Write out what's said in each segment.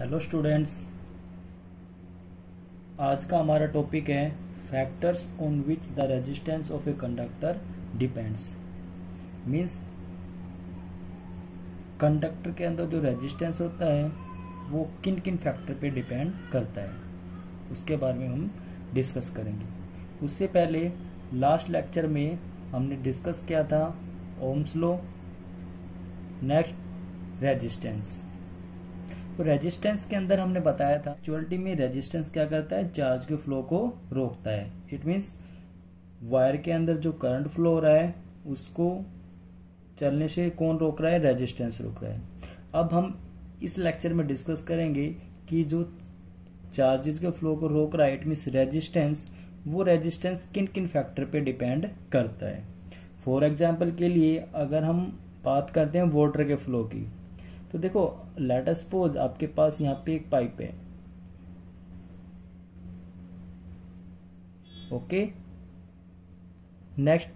Hello students, आज का हमारा टॉपिक है factors on which the resistance of a conductor depends. Means conductor के अंदर जो रेजिस्टेंस होता है वो किन किन फैक्टर पे डिपेंड करता है, उसके बारे में हम डिस्कस करेंगे। उससे पहले लास्ट लेक्चर में हमने डिस्कस किया था ओम्स लॉ, नेक्स्ट रेजिस्टेंस। तो रेजिस्टेंस के अंदर हमने बताया था एक्चुअलिटी में रेजिस्टेंस क्या करता है, चार्ज के फ्लो को रोकता है। इट मीन्स वायर के अंदर जो करंट फ्लो हो रहा है उसको चलने से कौन रोक रहा है, रेजिस्टेंस रोक रहा है। अब हम इस लेक्चर में डिस्कस करेंगे कि जो चार्जेस के फ्लो को रोक रहा है, इट मीन्स रेजिस्टेंस, वो रेजिस्टेंस किन किन फैक्टर पे डिपेंड करता है। फॉर एग्जाम्पल के लिए अगर हम बात करते हैं वाटर के फ्लो की, तो देखो लेट अस सपोज आपके पास यहाँ पे एक पाइप है, okay. Next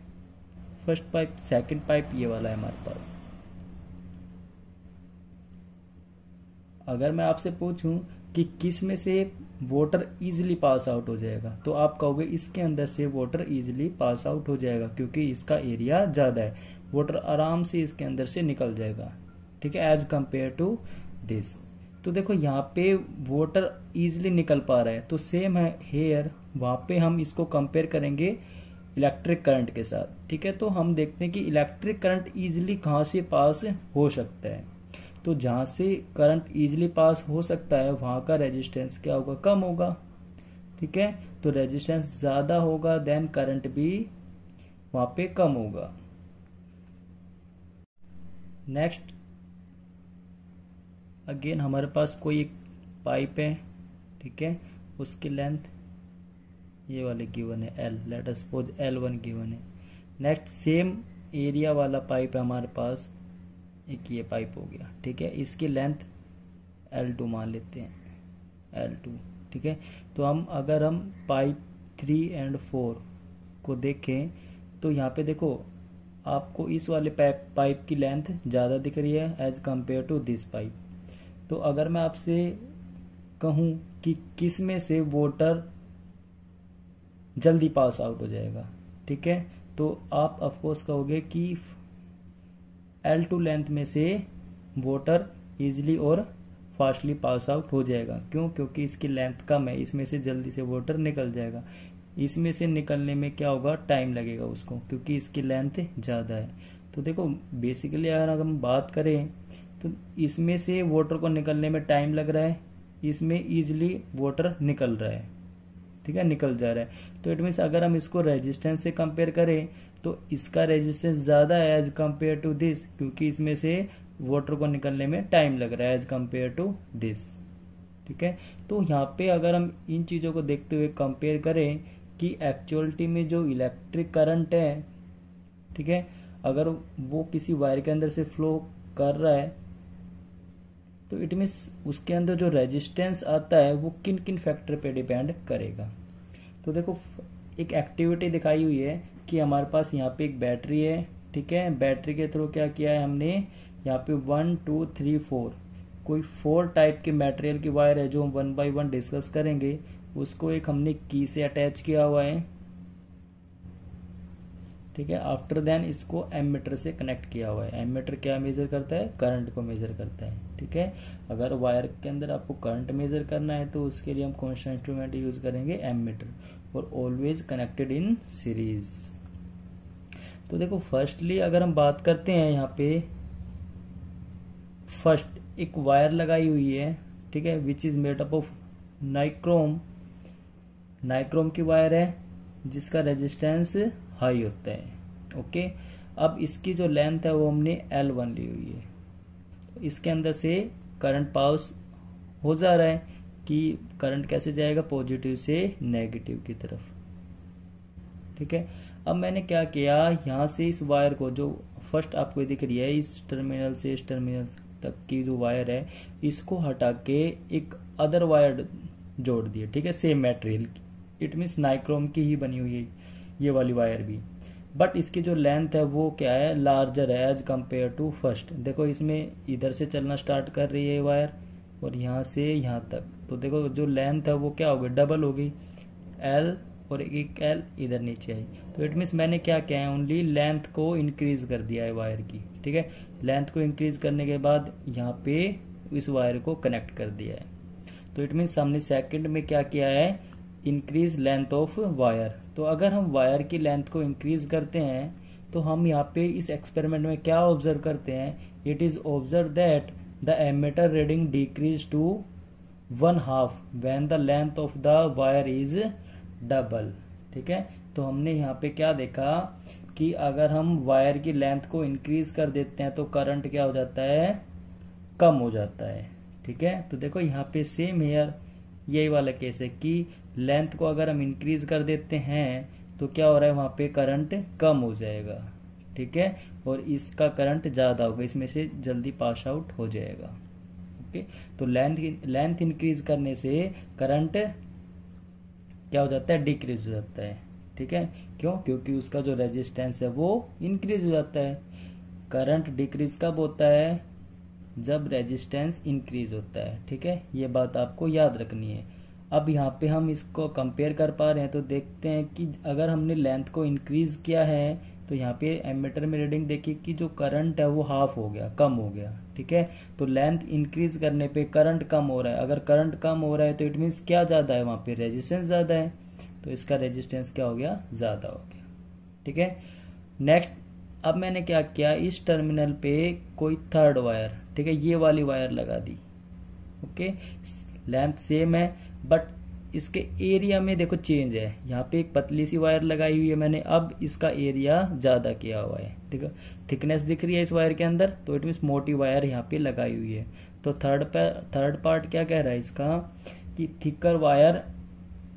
first pipe, second pipe ये वाला है हमारे पास। अगर मैं आपसे पूछूं कि किस में से वाटर इजीली पास आउट हो जाएगा, तो आप कहोगे इसके अंदर से वाटर इजीली पास आउट हो जाएगा क्योंकि इसका एरिया ज्यादा है, वाटर आराम से इसके अंदर से निकल जाएगा, ठीक है, एज कंपेयर टू दिस। तो देखो यहाँ पे वाटर इजीली निकल पा रहा है, तो सेम है हेयर, वहां पे हम इसको कंपेयर करेंगे इलेक्ट्रिक करंट के साथ, ठीक है। तो हम देखते हैं कि इलेक्ट्रिक करंट इजीली कहाँ से पास हो सकता है, तो जहां से करंट इजीली पास हो सकता है वहां का रेजिस्टेंस क्या होगा, कम होगा, ठीक है। तो रेजिस्टेंस ज्यादा होगा देन करंट भी वहां पे कम होगा। नेक्स्ट अगेन हमारे पास कोई एक पाइप है, ठीक है, उसकी लेंथ ये वाले गिवन है L, late us suppose L1 given है। नेक्स्ट सेम एरिया वाला पाइप है हमारे पास, एक ये पाइप हो गया, ठीक है, इसकी लेंथ L2 मान लेते हैं, L2, ठीक है। तो अगर हम पाइप 3 और 4 को देखें तो यहाँ पे देखो आपको इस वाले पाइप की लेंथ ज़्यादा दिख रही है as compared to this pipe. तो अगर मैं आपसे कहूँ कि किस में से वाटर जल्दी पास आउट हो जाएगा, ठीक है, तो आप ऑफकोर्स कहोगे कि L2 लेंथ में से वाटर इजीली और फास्टली पास आउट हो जाएगा। क्यों? क्योंकि इसकी लेंथ कम है, इसमें से जल्दी से वाटर निकल जाएगा। इसमें से निकलने में क्या होगा, टाइम लगेगा उसको, क्योंकि इसकी लेंथ ज़्यादा है। तो देखो बेसिकली अगर हम बात करें तो इसमें से वाटर को निकलने में टाइम लग रहा है, इसमें इजीली वाटर निकल रहा है, ठीक है, निकल जा रहा है। तो इट मीन्स अगर हम इसको रेजिस्टेंस से कंपेयर करें तो इसका रेजिस्टेंस ज्यादा है एज कंपेयर टू दिस, क्योंकि इसमें से वाटर को निकलने में टाइम लग रहा है एज कंपेयर टू दिस, ठीक है। तो यहाँ पे अगर हम इन चीजों को देखते हुए कंपेयर करें कि एक्चुअलिटी में जो इलेक्ट्रिक करंट है, ठीक है, अगर वो किसी वायर के अंदर से फ्लो कर रहा है तो इट मीन्स उसके अंदर जो रेजिस्टेंस आता है वो किन किन फैक्टर पे डिपेंड करेगा। तो देखो एक एक्टिविटी दिखाई हुई है कि हमारे पास यहाँ पे एक बैटरी है, ठीक है, बैटरी के थ्रू क्या किया है हमने, यहाँ पे 1 2 3 4 कोई 4 टाइप के मटेरियल की वायर है जो हम 1 बाय 1 डिस्कस करेंगे। उसको एक हमने की से अटैच किया हुआ है, ठीक है। आफ्टर देन इसको एमीटर से कनेक्ट किया हुआ है। एमीटर क्या मेजर करता है, करंट को मेजर करता है, ठीक है। अगर वायर के अंदर आपको करंट मेजर करना है तो उसके लिए हम कौन सा इंस्ट्रूमेंट यूज करेंगे, एमीटर, और ऑलवेज कनेक्टेड इन सीरीज। तो देखो फर्स्टली अगर हम बात करते हैं, यहाँ पे फर्स्ट एक वायर लगाई हुई है, ठीक है, which is made up of nichrome. Nichrome की वायर है जिसका रेजिस्टेंस हाई होता है, ओके। अब इसकी जो लेंथ है वो हमने L1 ली हुई है। तो इसके अंदर से करंट पास हो जा रहा है कि करंट कैसे जाएगा, पॉजिटिव से नेगेटिव की तरफ, ठीक है। अब मैंने क्या किया, यहाँ से इस वायर को जो फर्स्ट आपको दिख रही है, इस टर्मिनल से इस टर्मिनल तक की जो वायर है इसको हटा के एक अदर वायर जोड़ दिए, ठीक है, सेम मटेरियल की। इट मीन्स नाइक्रोम की ही बनी हुई है ये वाली वायर भी, बट इसकी जो लेंथ है वो क्या है, लार्जर है एज कंपेयर टू फर्स्ट। देखो इसमें इधर से चलना स्टार्ट कर रही है वायर, और यहाँ से यहाँ तक, तो देखो जो लेंथ है वो क्या हो गई, डबल हो गई, L और एक L इधर नीचे आई। तो इट मीन्स मैंने क्या किया है, ओनली लेंथ को इंक्रीज कर दिया है वायर की, ठीक है। लेंथ को इंक्रीज करने के बाद यहाँ पे इस वायर को कनेक्ट कर दिया है। तो इट मीन्स हमने सेकंड में क्या किया है, इंक्रीज लेंथ ऑफ वायर। तो अगर हम वायर की लेंथ को इंक्रीज करते हैं तो हम यहाँ पे इस एक्सपेरिमेंट में क्या ऑब्जर्व करते हैं, it is observe that the ammeter reading decrease to 1/2 when the length of the wire is double, ठीक है। तो हमने यहाँ पे क्या देखा कि अगर हम वायर की लेंथ को इंक्रीज कर देते हैं तो करंट क्या हो जाता है, कम हो जाता है, ठीक है। तो देखो यहाँ पे सेम हेयर यही वाला केस है कि लेंथ को अगर हम इंक्रीज कर देते हैं तो क्या हो रहा है, वहां पे करंट कम हो जाएगा, ठीक है, और इसका करंट ज्यादा होगा, इसमें से जल्दी पास आउट हो जाएगा। ओके, तो लेंथ इंक्रीज करने से करंट क्या हो जाता है, डिक्रीज हो जाता है, ठीक है। क्यों, क्योंकि उसका जो रेजिस्टेंस है वो इंक्रीज हो जाता है। करंट डिक्रीज कब होता है, जब रेजिस्टेंस इंक्रीज होता है, ठीक है। ये बात आपको याद रखनी है। अब यहाँ पे हम इसको कंपेयर कर पा रहे हैं, तो देखते हैं कि अगर हमने लेंथ को इंक्रीज किया है तो यहाँ पे एमीटर में रीडिंग देखिए कि जो करंट है वो हाफ हो गया, कम हो गया, ठीक है। तो लेंथ इंक्रीज करने पे करंट कम हो रहा है, अगर करंट कम हो रहा है तो इट मीन्स क्या ज्यादा है, वहां पे रेजिस्टेंस ज्यादा है, तो इसका रेजिस्टेंस क्या हो गया, ज्यादा हो गया, ठीक है। नेक्स्ट, अब मैंने क्या किया, इस टर्मिनल पे कोई थर्ड वायर, ठीक है, ये वाली वायर लगा दी। ओके, लेंथ सेम है बट इसके एरिया में देखो चेंज है। यहाँ पे एक पतली सी वायर लगाई हुई है मैंने, अब इसका एरिया ज्यादा किया हुआ है, देखो थिकनेस दिख रही है इस वायर के अंदर, तो इट मीन्स मोटी वायर यहाँ पे लगाई हुई है। तो थर्ड पार्ट क्या कह रहा है इसका, कि थिकर वायर,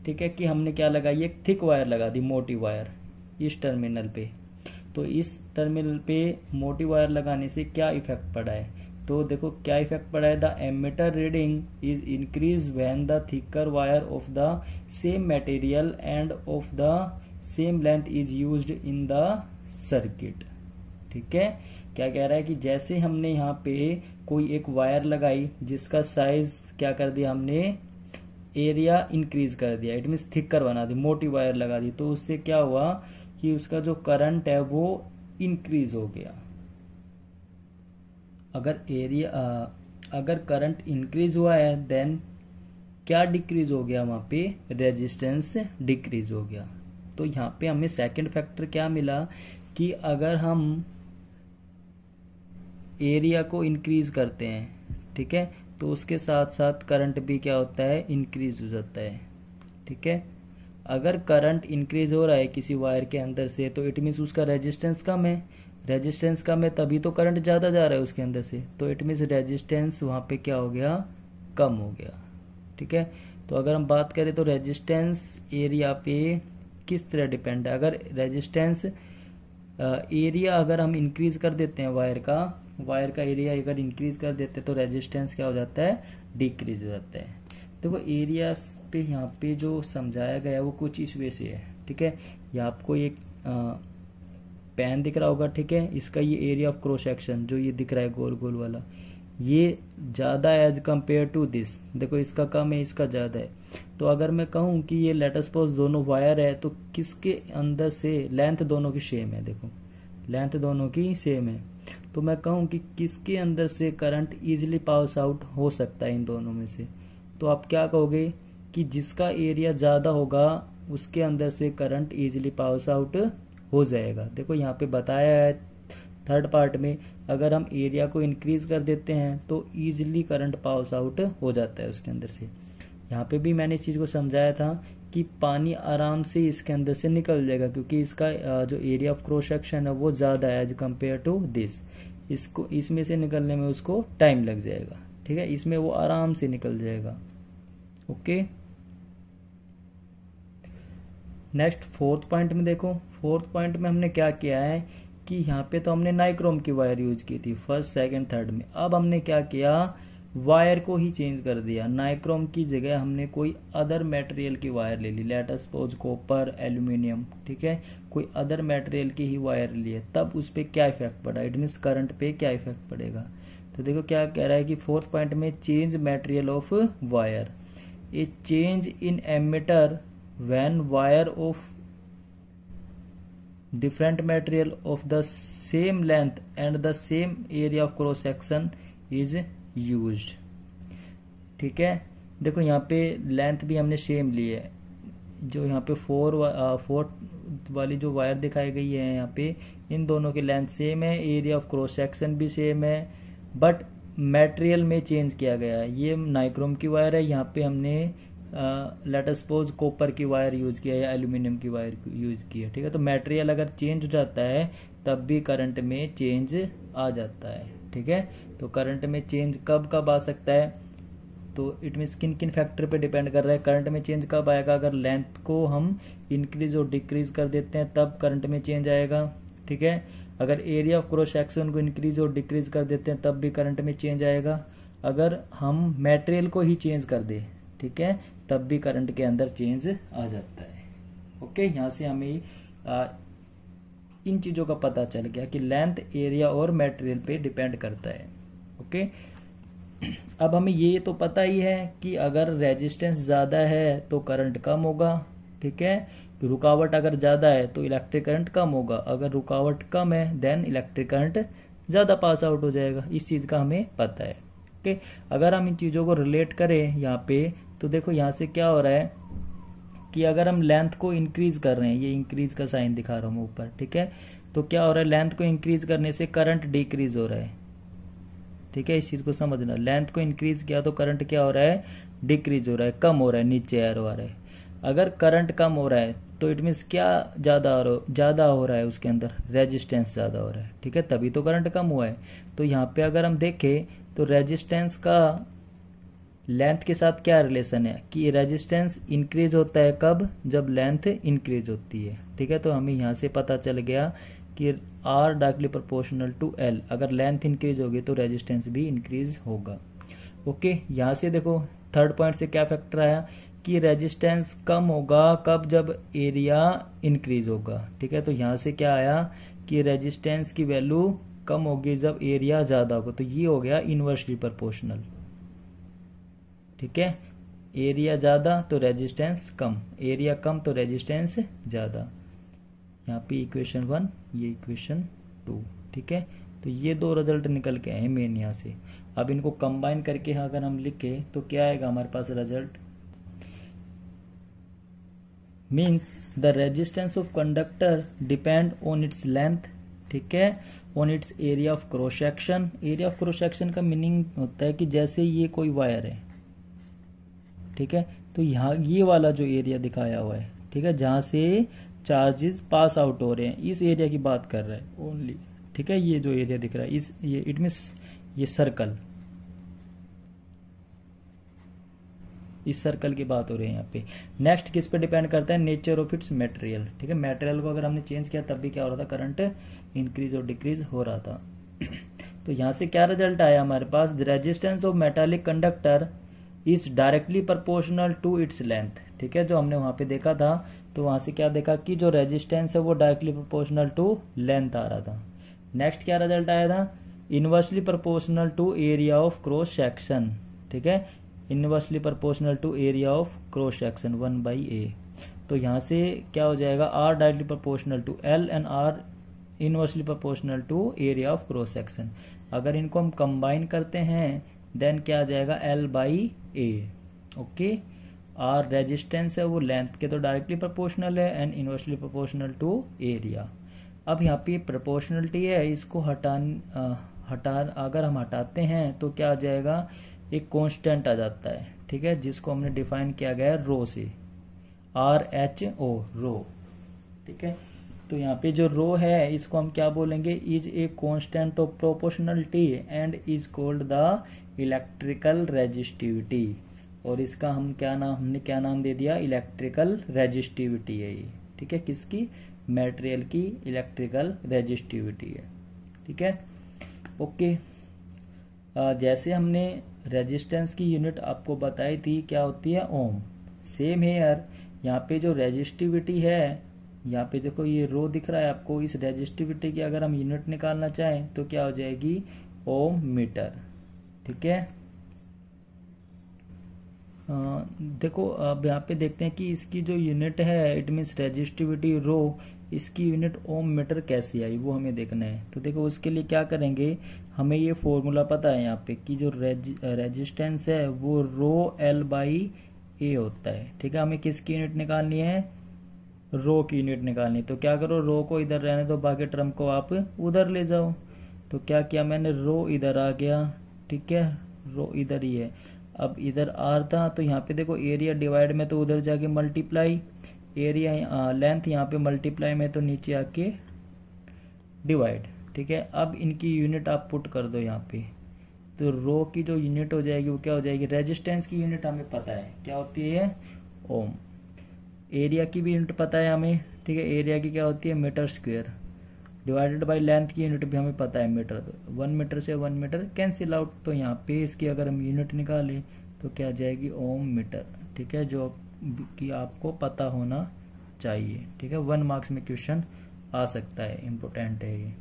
ठीक है, कि हमने क्या लगाई, एक थिक वायर लगा दी, मोटी वायर इस टर्मिनल पे। तो इस टर्मिनल पे मोटी वायर लगाने से क्या इफेक्ट पड़ा है, तो देखो क्या इफेक्ट पड़ा है, the ammeter reading is increase when the thicker wire of the same material and of the same length is used in the circuit, ठीक है। क्या कह रहा है कि जैसे हमने यहाँ पे कोई एक वायर लगाई जिसका साइज क्या कर दिया हमने, एरिया इंक्रीज कर दिया, इट मीन्स थिकर बना दी, मोटी वायर लगा दी, तो उससे क्या हुआ कि उसका जो करंट है वो इंक्रीज हो गया। अगर करंट इंक्रीज हुआ है देन क्या डिक्रीज हो गया, वहां पे रेजिस्टेंस डिक्रीज हो गया। तो यहाँ पे हमें सेकंड फैक्टर क्या मिला कि अगर हम एरिया को इंक्रीज करते हैं, ठीक है, तो उसके साथ साथ करंट भी क्या होता है, इंक्रीज हो जाता है, ठीक है। अगर करंट इंक्रीज हो रहा है किसी वायर के अंदर से तो इट मीन्स उसका रेजिस्टेंस कम है, रेजिस्टेंस कम है तभी तो करंट ज्यादा जा रहा है उसके अंदर से, तो इट मीन्स रेजिस्टेंस वहां पे क्या हो गया, कम हो गया, ठीक है। तो अगर हम बात करें तो रेजिस्टेंस एरिया पे किस तरह डिपेंड है, अगर रेजिस्टेंस एरिया अगर हम इंक्रीज कर देते हैं वायर का एरिया अगर इंक्रीज कर देते हैं तो रेजिस्टेंस क्या हो जाता है, डिक्रीज हो जाता है। देखो एरिया पे यहाँ पे जो समझाया गया है वो कुछ इस वे से है, ठीक है। ये आपको एक पेन दिख रहा होगा, ठीक है, इसका ये एरिया ऑफ क्रॉस सेक्शन जो ये दिख रहा है गोल गोल वाला, ये ज्यादा है एज कंपेयर टू दिस, देखो इसका कम है इसका ज्यादा है। तो अगर मैं कहूँ कि ये लेट अस सपोज दोनों वायर है तो किसके अंदर से लेंथ दोनों की सेम है, देखो लेंथ दोनों की सेम है, तो मैं कहूँ कि किसके अंदर से करंट इजीली पास आउट हो सकता है इन दोनों में से, तो आप क्या कहोगे कि जिसका एरिया ज्यादा होगा उसके अंदर से करंट इजीली पास आउट हो जाएगा। देखो यहाँ पे बताया है थर्ड पार्ट में, अगर हम एरिया को इंक्रीज कर देते हैं तो इजीली करंट पास आउट हो जाता है उसके अंदर से। यहाँ पे भी मैंने इस चीज को समझाया था कि पानी आराम से इसके अंदर से निकल जाएगा क्योंकि इसका जो एरिया ऑफ क्रॉस सेक्शन है वो ज्यादा है एज कंपेयर टू दिस, इसको इसमें से निकलने में उसको टाइम लग जाएगा, ठीक है, इसमें वो आराम से निकल जाएगा। ओके, नेक्स्ट फोर्थ पॉइंट में देखो, फोर्थ पॉइंट में हमने क्या किया है कि यहाँ पे तो हमने नाइक्रोम की वायर यूज की थी फर्स्ट सेकंड थर्ड में, अब हमने क्या किया वायर को ही चेंज कर दिया, नाइक्रोम की जगह हमने कोई अदर मटेरियल की वायर ले ली, let us suppose copper aluminium, ठीक है, कोई अदर मटेरियल की ही वायर ली है, तब उस पर क्या इफेक्ट पड़ा, इट मीन्स करंट पे क्या इफेक्ट पड़ेगा। तो तो देखो क्या कह रहा है कि फोर्थ पॉइंट में change material of wire, A change in emitter when wire of different material of the same length and the same area of cross section is used। ठीक है, देखो यहाँ पे लेंथ भी हमने सेम ली है, जो यहाँ पे फोर वाली जो वायर दिखाई गई है यहाँ पे, इन दोनों की लेंथ सेम है, एरिया ऑफ क्रॉस सेक्शन भी सेम है, बट मटेरियल में चेंज किया गया है। ये नाइक्रोम की वायर है, यहाँ पे हमने लेट अस सपोज कॉपर की वायर यूज किया या एल्यूमिनियम की वायर यूज की है। ठीक है, तो मटेरियल अगर चेंज हो जाता है तब भी करंट में चेंज आ जाता है। ठीक है, तो करंट में चेंज कब कब आ सकता है, तो इट मीन्स किन किन फैक्टर पे डिपेंड कर रहा है। करंट में चेंज कब आएगा, अगर लेंथ को हम इंक्रीज और डिक्रीज कर देते हैं तब करंट में चेंज आएगा। ठीक है, अगर एरिया ऑफ क्रॉस सेक्शन को इंक्रीज और डिक्रीज कर देते हैं तब भी करंट में चेंज आएगा। अगर हम मटेरियल को ही चेंज कर दे, ठीक है, तब भी करंट के अंदर चेंज आ जाता है। ओके, यहाँ से हमें इन चीजों का पता चल गया कि लेंथ, एरिया और मटेरियल पे डिपेंड करता है। ओके, अब हमें ये तो पता ही है कि अगर रेजिस्टेंस ज्यादा है तो करंट कम होगा। ठीक है, रुकावट अगर ज्यादा है तो इलेक्ट्रिक करंट कम होगा, अगर रुकावट कम है देन इलेक्ट्रिक करंट ज्यादा पास आउट हो जाएगा। इस चीज का हमें पता है। ओके, अगर हम इन चीजों को रिलेट करें यहाँ पे, तो देखो यहाँ से क्या हो रहा है कि अगर हम लेंथ को इंक्रीज कर रहे हैं, ये इंक्रीज का साइन दिखा रहा हूँ ऊपर। ठीक है, तो क्या हो रहा है, लेंथ को इंक्रीज करने से करंट डिक्रीज हो रहा है। ठीक है, इस चीज को समझना, लेंथ को इंक्रीज किया तो करंट क्या हो रहा है, डिक्रीज हो रहा है, कम हो रहा है, नीचे एरो आ रहा है। अगर करंट कम हो रहा है तो इट मीन्स क्या ज्यादा हो रहा है, उसके अंदर रेजिस्टेंस ज्यादा हो रहा है। ठीक है, तभी तो करंट कम हुआ है। तो यहाँ पे अगर हम देखें तो रेजिस्टेंस का लेंथ के साथ क्या रिलेशन है कि रेजिस्टेंस इंक्रीज होता है कब, जब लेंथ इंक्रीज होती है। ठीक है, तो हमें यहाँ से पता चल गया कि R directly proportional to L, अगर लेंथ इंक्रीज होगी तो रेजिस्टेंस भी इंक्रीज होगा। ओके, यहाँ से देखो थर्ड पॉइंट से क्या फैक्टर आया कि रेजिस्टेंस कम होगा कब, जब एरिया इंक्रीज होगा। ठीक है, तो यहाँ से क्या आया कि रेजिस्टेंस की वैल्यू कम होगी जब एरिया ज्यादा होगा, तो ये हो गया इनवर्सली प्रोपोर्शनल। ठीक है, एरिया ज्यादा तो रेजिस्टेंस कम, एरिया कम तो रेजिस्टेंस ज्यादा। यहाँ पे इक्वेशन 1, ये इक्वेशन 2। ठीक है, तो ये दो रिजल्ट निकल के आए मेन यहाँ से। अब इनको कंबाइन करके अगर हम लिखे तो क्या आएगा हमारे पास result, means the resistance of conductor depend on its length. ठीक है, on its area of cross section. Area of cross section का मीनिंग होता है कि जैसे ये कोई वायर है, ठीक है, तो यहाँ ये वाला जो एरिया दिखाया हुआ है, ठीक है, जहां से चार्जेस पास आउट हो रहे हैं, इस एरिया की बात कर रहा है ओनली। ठीक है, ये जो एरिया दिख रहा है ये इट मीन्स ये सर्कल, इस सर्कल की बात हो रही है यहाँ पे। नेक्स्ट किस पे डिपेंड करता है, नेचर ऑफ इट्स मटेरियल। ठीक है, मटेरियल को अगर हमने चेंज किया तब भी क्या हो रहा था, करंट इंक्रीज और डिक्रीज हो रहा था। तो यहाँ से क्या रिजल्ट आया हमारे पास, the resistance of metallic conductor is directly proportional to its length. ठीक है, जो हमने वहां पे देखा था, तो वहां से क्या देखा कि जो रेजिस्टेंस है वो डायरेक्टली प्रोपोर्शनल टू लेंथ आ रहा था। नेक्स्ट क्या रिजल्ट आया था, inversely proportional to area of cross section. ठीक है, inversely proportional to area of cross section 1/A। तो यहाँ से क्या हो जाएगा, R directly proportional to L and R inversely proportional to area of cross section. अगर इनको हम कंबाइन करते हैं देन क्या आ जाएगा, L/A। ओके, R रेजिस्टेंस है वो लेंथ के तो डायरेक्टली प्रोपोर्शनल है and inversely proportional to area. अब यहाँ पे प्रोपोर्शनलिटी है, इसको अगर हम हटाते हैं तो क्या आ जाएगा, एक कांस्टेंट आ जाता है। ठीक है, जिसको हमने डिफाइन किया गया है रो से, RHO, रो। ठीक है, तो यहाँ पे जो रो है इसको हम क्या बोलेंगे, is a constant of proportionality and is called the electrical resistivity. और इसका हमने क्या नाम दे दिया, इलेक्ट्रिकल रेजिस्टिविटी है ये। ठीक है, किसकी, मटेरियल की इलेक्ट्रिकल रेजिस्टिविटी है। ठीक है, ओके, जैसे हमने रेजिस्टेंस की यूनिट आपको बताई थी क्या होती है, ओम। सेम हेयर यहाँ पे जो रेजिस्टिविटी है, यहाँ पे देखो ये रो दिख रहा है आपको, इस रेजिस्टिविटी की अगर हम यूनिट निकालना चाहें तो क्या हो जाएगी, ओम मीटर। ठीक है। देखो अब यहाँ पे देखते हैं कि इसकी जो यूनिट है इट मीन्स रेजिस्टिविटी रो, इसकी यूनिट ओम मीटर कैसे आई वो हमें देखना है। तो देखो उसके लिए क्या करेंगे, हमें ये फॉर्मूला पता है यहाँ पे कि जो रेजिस्टेंस है वो रो एल बाई ए होता है। ठीक है, हमें किसकी यूनिट निकालनी है, रो की यूनिट निकालनी है। तो क्या करो, रो को इधर रहने दो, बाकी टर्म को आप उधर ले जाओ। तो क्या किया मैंने, रो इधर आ गया, ठीक है, रो इधर ही है। अब इधर आर था तो यहाँ पे देखो एरिया डिवाइड में तो उधर जाके मल्टीप्लाई, एरिया लेंथ यहाँ पे मल्टीप्लाई में तो नीचे आके डिवाइड। ठीक है, अब इनकी यूनिट आप पुट कर दो यहाँ पे, तो रो की जो यूनिट हो जाएगी वो क्या हो जाएगी, रेजिस्टेंस की यूनिट हमें पता है क्या होती है, ओम। एरिया की भी यूनिट पता है हमें, ठीक है, एरिया की क्या होती है, metre square, divided by length की यूनिट भी हमें पता है मीटर। तो 1 मीटर से 1 मीटर कैंसिल आउट, तो यहाँ पे इसकी अगर हम यूनिट निकालें तो क्या आ जाएगी, ओम मीटर। ठीक है, जो कि आपको पता होना चाहिए। ठीक है, 1 मार्क्स में क्वेश्चन आ सकता है, इम्पोर्टेंट है ये।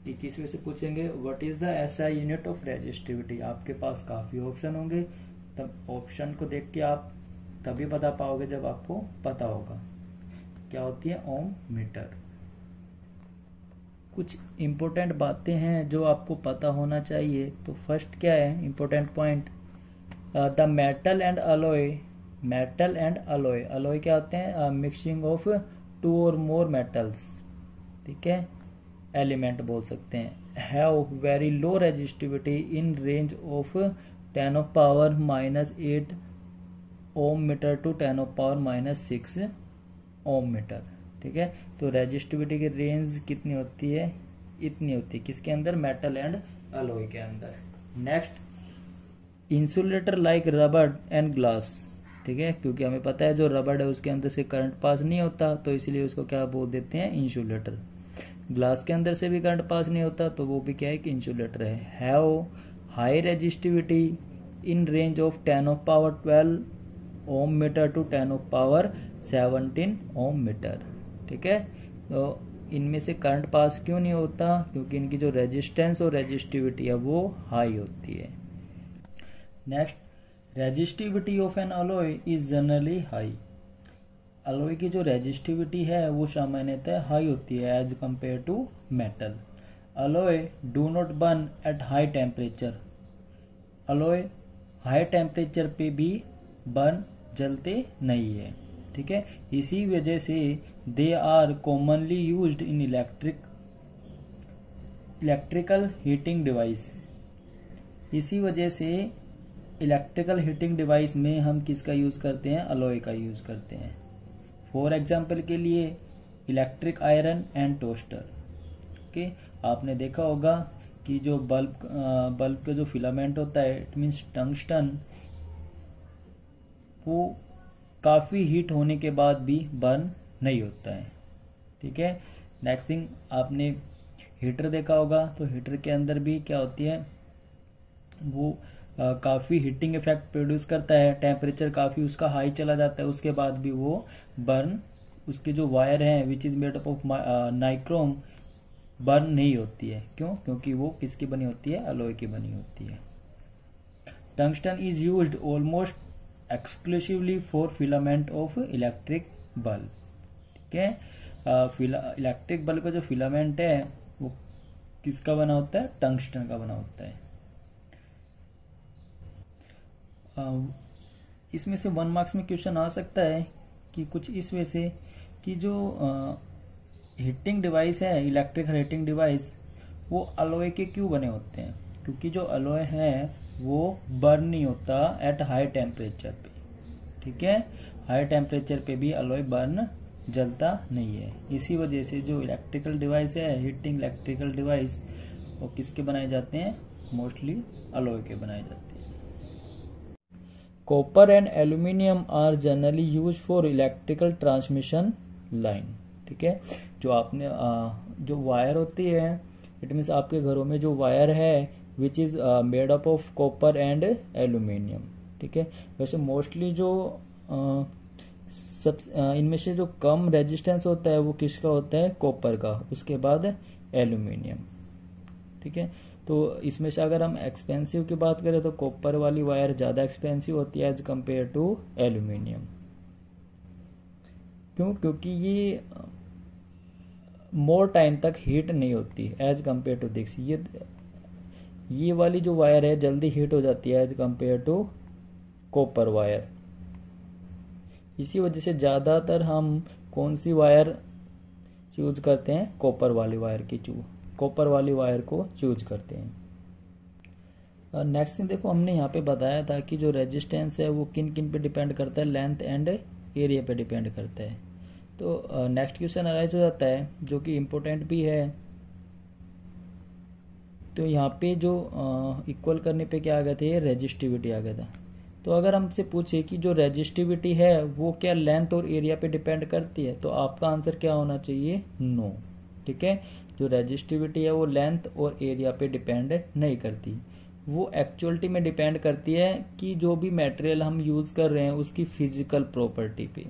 21वें से पूछेंगे what is the SI unit of resistivity. आपके पास काफी ऑप्शन होंगे, तब ऑप्शन को देख के आप तभी बता पाओगे जब आपको पता होगा क्या होती है, ओम मीटर। कुछ इंपॉर्टेंट बातें हैं जो आपको पता होना चाहिए। तो फर्स्ट क्या है important point, the metal and alloy. Metal and alloy, alloy क्या होते हैं, मिक्सिंग ऑफ 2 और मोर मेटल्स, ठीक है, एलिमेंट बोल सकते हैं, have very low resistivity in range of 10⁻⁻8 ohm metre to 10⁻⁻6 ohm metre. ठीक है, तो रेजिस्टिविटी की रेंज कितनी होती है, इतनी होती है, किसके अंदर, मेटल एंड अलॉय के अंदर। Next, insulator like rubber and glass. ठीक है, क्योंकि हमें पता है जो रबर है उसके अंदर से करंट पास नहीं होता, तो इसलिए उसको क्या बोल देते हैं, इंसुलेटर। ग्लास के अंदर से भी करंट पास नहीं होता, तो वो भी क्या है, कि इंसुलेटर है। Have high resistivity in range of 10⁻12 ohm metre to 10⁻17 ohm metre. ठीक है, तो इनमें से करंट पास क्यों नहीं होता, क्योंकि इनकी जो रेजिस्टेंस और रेजिस्टिविटी है वो हाई होती है। Next, resistivity of an alloy is generally high. Alloy की जो रेजिस्टिविटी है वो सामान्यतः हाई होती है as compared to metal. Alloy do not burn at high temperature. Alloy high temperature पे भी बर्न जलते नहीं है। ठीक है, इसी वजह से they are commonly used in electrical heating device. इसी वजह से इलेक्ट्रिकल हीटिंग डिवाइस में हम किसका यूज करते हैं, अलॉय का यूज करते हैं। फॉर एग्जाम्पल के लिए electric iron and toaster. Okay, आपने देखा होगा कि जो बल्ब का जो फिलामेंट होता है इट मीन्स टंगस्टन, वो काफी हीट होने के बाद भी बर्न नहीं होता है। ठीक है, नेक्स्ट थिंग, आपने हीटर देखा होगा, तो हीटर के अंदर भी क्या होती है, वो काफी हीटिंग इफेक्ट प्रोड्यूस करता है, टेम्परेचर काफी उसका हाई चला जाता है, उसके बाद भी वो बर्न, उसके जो वायर है which is made up of nichrome, burn नहीं होती है। क्यों, क्योंकि वो किसकी बनी होती है, अलॉय की बनी होती है। Tungsten is used almost exclusively for filament of electric bulb. ठीक है, इलेक्ट्रिक बल्ब का जो फिलामेंट है वो किसका बना होता है, टंगस्टन का बना होता है। इसमें से 1 मार्क्स में क्वेश्चन आ सकता है कि कुछ इस वजह से कि जो हीटिंग डिवाइस है, इलेक्ट्रिकल हीटिंग डिवाइस, वो अलॉय के क्यों बने होते हैं, क्योंकि जो अलॉय है वो बर्न नहीं होता एट हाई टेम्परेचर पे। ठीक है, हाई टेम्परेचर पे भी अलॉय बर्न जलता नहीं है। इसी वजह से जो इलेक्ट्रिकल डिवाइस है, हीटिंग इलेक्ट्रिकल डिवाइस, वो किसके बनाए जाते हैं, मोस्टली अलॉय के बनाए जाते हैं। Copper and aluminium are generally use for electrical transmission line. ठीक है, जो आपने जो वायर होती है, इट मीन्स आपके घरों में जो वायर है which is made up of copper and aluminium. ठीक है, वैसे मोस्टली जो सब इनमें से जो कम रेजिस्टेंस होता है वो किसका होता है, कॉपर का, उसके बाद एल्यूमिनियम। ठीक है। तो इसमें से अगर हम एक्सपेंसिव की बात करें तो कॉपर वाली वायर ज़्यादा एक्सपेंसिव होती है एज कंपेयर टू एल्यूमिनियम। क्यों? क्योंकि ये मोर टाइम तक हीट नहीं होती एज कंपेयर टू दिस। ये वाली जो वायर है जल्दी हीट हो जाती है as compared to copper wire. इसी वजह से ज़्यादातर हम कौन सी वायर चूज करते हैं? कॉपर वाली वायर को चूज करते हैं। नेक्स्ट थिंग देखो, हमने यहाँ पे बताया था कि जो रेजिस्टेंस है वो किन किन पे डिपेंड करता है? लेंथ एंड एरिया पे डिपेंड करता है। तो नेक्स्ट क्वेश्चन अराइज हो जाता है जो कि इम्पोर्टेंट भी है। तो यहाँ पे जो इक्वल करने पे क्या आ गया था? रेजिस्टिविटी आ गया था। तो अगर हमसे पूछे कि जो रेजिस्टिविटी है वो क्या लेंथ और एरिया पे डिपेंड करती है, तो आपका आंसर क्या होना चाहिए? नो। ठीक है, जो रेजिस्टिविटी है वो लेंथ और एरिया पे डिपेंड नहीं करती। वो एक्चुअलिटी में डिपेंड करती है कि जो भी मटेरियल हम यूज कर रहे हैं उसकी फिजिकल प्रॉपर्टी पे।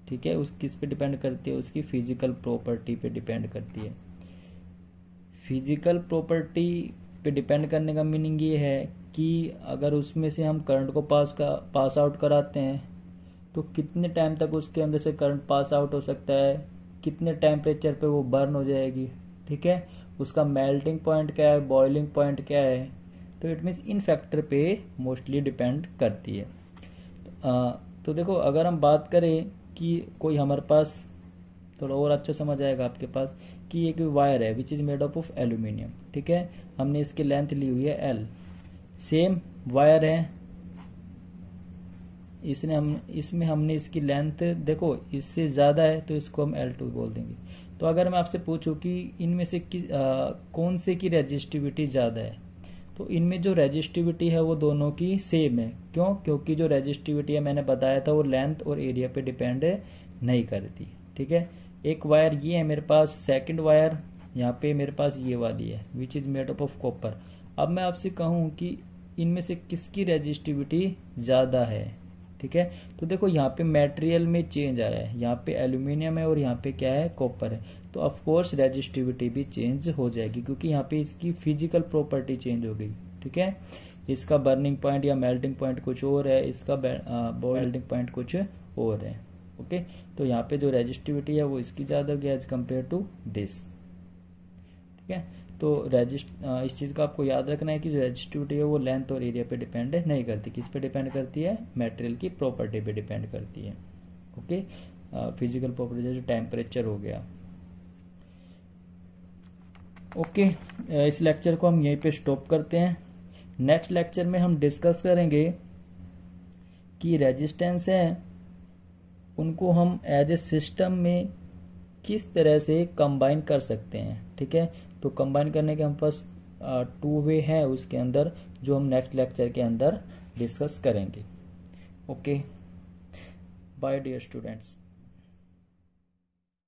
ठीक है, उस किस पे डिपेंड करती है? उसकी फिजिकल प्रॉपर्टी पे डिपेंड करती है। फिजिकल प्रॉपर्टी पे डिपेंड करने का मीनिंग ये है कि अगर उसमें से हम करंट को पास आउट कराते हैं तो कितने टाइम तक उसके अंदर से करंट पास आउट हो सकता है, कितने टेम्परेचर पे वो बर्न हो जाएगी। ठीक है, उसका मेल्टिंग पॉइंट क्या है, बॉइलिंग पॉइंट क्या है। तो इट मीन्स इन फैक्टर पे मोस्टली डिपेंड करती है। तो देखो, अगर हम बात करें कि कोई हमारे पास थोड़ा और अच्छा समझ आएगा आपके पास कि एक वायर है which is made up of aluminium. ठीक है, हमने इसकी लेंथ ली हुई है एल, सेम वायर है, इसमें हमने इसकी लेंथ देखो इससे ज्यादा है तो इसको हम L2 बोल देंगे। तो अगर मैं आपसे पूछूं कि इनमें से कौन से की रेजिस्टिविटी ज्यादा है, तो इनमें जो रेजिस्टिविटी है वो दोनों की सेम है। क्यों? क्योंकि जो रेजिस्टिविटी है मैंने बताया था वो लेंथ और एरिया पे डिपेंड नहीं करती। ठीक है, एक वायर ये है मेरे पास, सेकंड वायर यहाँ पे मेरे पास ये वाली है which is made up of copper. अब मैं आपसे कहूँ कि इनमें से किसकी रेजिस्टिविटी ज्यादा है। ठीक है, तो देखो यहाँ पे मटेरियल में चेंज आया है, यहाँ पे एल्यूमिनियम है और यहाँ पे क्या है? कॉपर है। तो ऑफ कोर्स रेजिस्टिविटी भी चेंज हो जाएगी क्योंकि यहाँ पे इसकी फिजिकल प्रॉपर्टी चेंज हो गई। ठीक है, इसका बर्निंग पॉइंट या मेल्टिंग पॉइंट कुछ और है, इसका मेल्टिंग पॉइंट कुछ और है। ओके, तो यहाँ पे जो रेजिस्टिविटी है वो इसकी ज्यादा होगी एज कम्पेयर टू दिस। ठीक है, तो इस चीज का आपको याद रखना है कि जो रेजिस्टिविटी है वो लेंथ और एरिया पे डिपेंड नहीं करती। किस पे डिपेंड करती है? मटेरियल की प्रॉपर्टी पे डिपेंड करती है। ओके, फिजिकल प्रॉपर्टी जैसे टेम्परेचर हो गया। ओके, इस लेक्चर को हम यहीं पे स्टॉप करते हैं। नेक्स्ट लेक्चर में हम डिस्कस करेंगे कि रेजिस्टेंस है उनको हम एज ए सिस्टम में किस तरह से कंबाइन कर सकते हैं। ठीक है, तो कंबाइन करने के हम पास 2 वे है उसके अंदर जो हम नेक्स्ट लेक्चर के अंदर डिस्कस करेंगे। Okay, bye dear students.